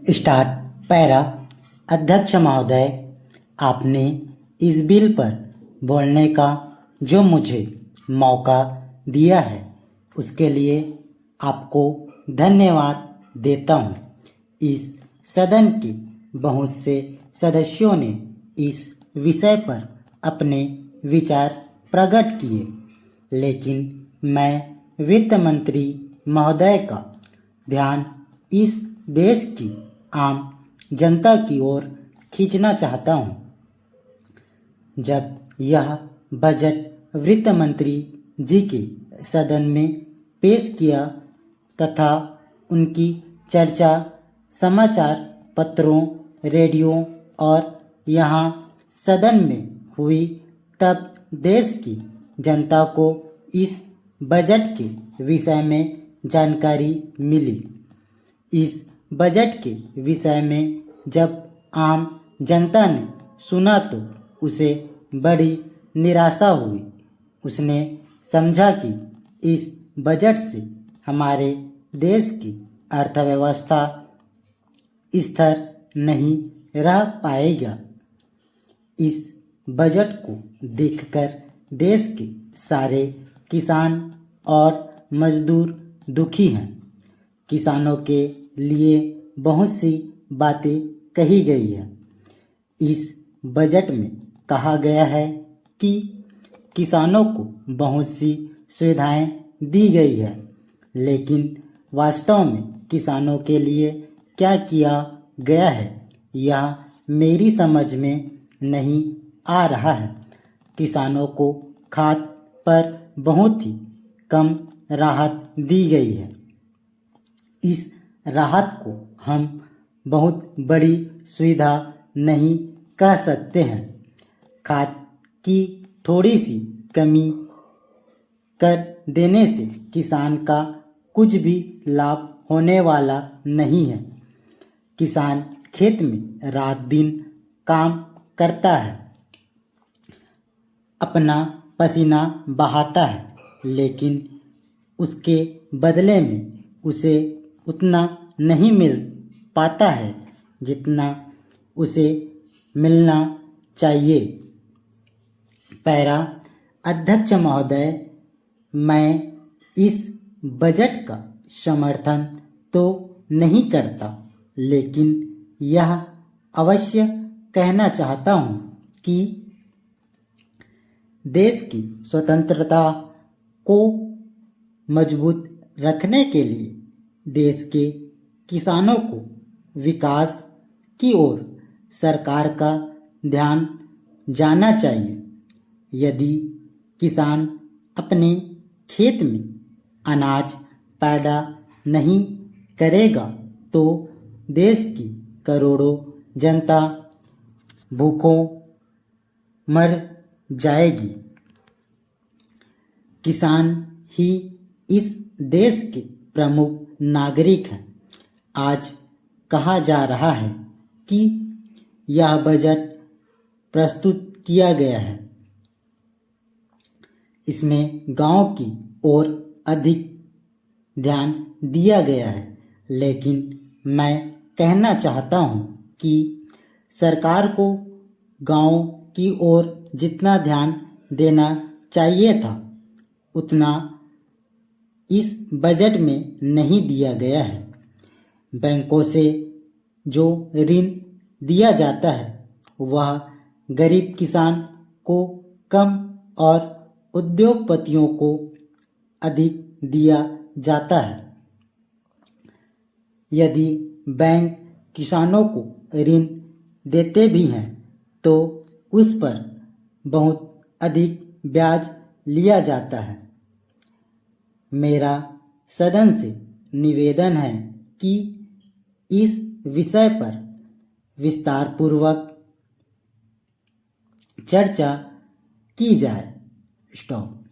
Start. Para. अध्यक्ष महोदय, आपने इस बिल पर बोलने का जो मुझे मौका दिया है उसके लिए आपको धन्यवाद देता हूँ। इस सदन के बहुत से सदस्यों ने इस विषय पर अपने विचार प्रकट किए, लेकिन मैं वित्त मंत्री महोदय का ध्यान इस देश की आम जनता की ओर खींचना चाहता हूँ। जब यह बजट वित्त मंत्री जी के सदन में पेश किया तथा उनकी चर्चा समाचार पत्रों, रेडियो और यहाँ सदन में हुई, तब देश की जनता को इस बजट के विषय में जानकारी मिली। इस बजट के विषय में जब आम जनता ने सुना तो उसे बड़ी निराशा हुई। उसने समझा कि इस बजट से हमारे देश की अर्थव्यवस्था स्थिर नहीं रह पाएगा। इस बजट को देखकर देश के सारे किसान और मजदूर दुखी हैं। किसानों के लिए बहुत सी बातें कही गई है। इस बजट में कहा गया है कि किसानों को बहुत सी सुविधाएं दी गई है, लेकिन वास्तव में किसानों के लिए क्या किया गया है यह मेरी समझ में नहीं आ रहा है। किसानों को खाद पर बहुत ही कम राहत दी गई है। इस राहत को हम बहुत बड़ी सुविधा नहीं कह सकते हैं। खाद की थोड़ी सी कमी कर देने से किसान का कुछ भी लाभ होने वाला नहीं है। किसान खेत में रात दिन काम करता है, अपना पसीना बहाता है, लेकिन उसके बदले में उसे उतना नहीं मिल पाता है जितना उसे मिलना चाहिए। पैरा। अध्यक्ष महोदय, मैं इस बजट का समर्थन तो नहीं करता, लेकिन यह अवश्य कहना चाहता हूँ कि देश की स्वतंत्रता को मजबूत रखने के लिए देश के किसानों को विकास की ओर सरकार का ध्यान जाना चाहिए। यदि किसान अपने खेत में अनाज पैदा नहीं करेगा तो देश की करोड़ों जनता भूखों मर जाएगी। किसान ही इस देश के प्रमुख नागरिक हैं। आज कहा जा रहा है कि यह बजट प्रस्तुत किया गया है, इसमें गांव की ओर अधिक ध्यान दिया गया है, लेकिन मैं कहना चाहता हूं कि सरकार को गांव की ओर जितना ध्यान देना चाहिए था उतना इस बजट में नहीं दिया गया है। बैंकों से जो ऋण दिया जाता है वह गरीब किसान को कम और उद्योगपतियों को अधिक दिया जाता है। यदि बैंक किसानों को ऋण देते भी हैं तो उस पर बहुत अधिक ब्याज लिया जाता है। मेरा सदन से निवेदन है कि इस विषय पर विस्तारपूर्वक चर्चा की जाए। स्टॉप।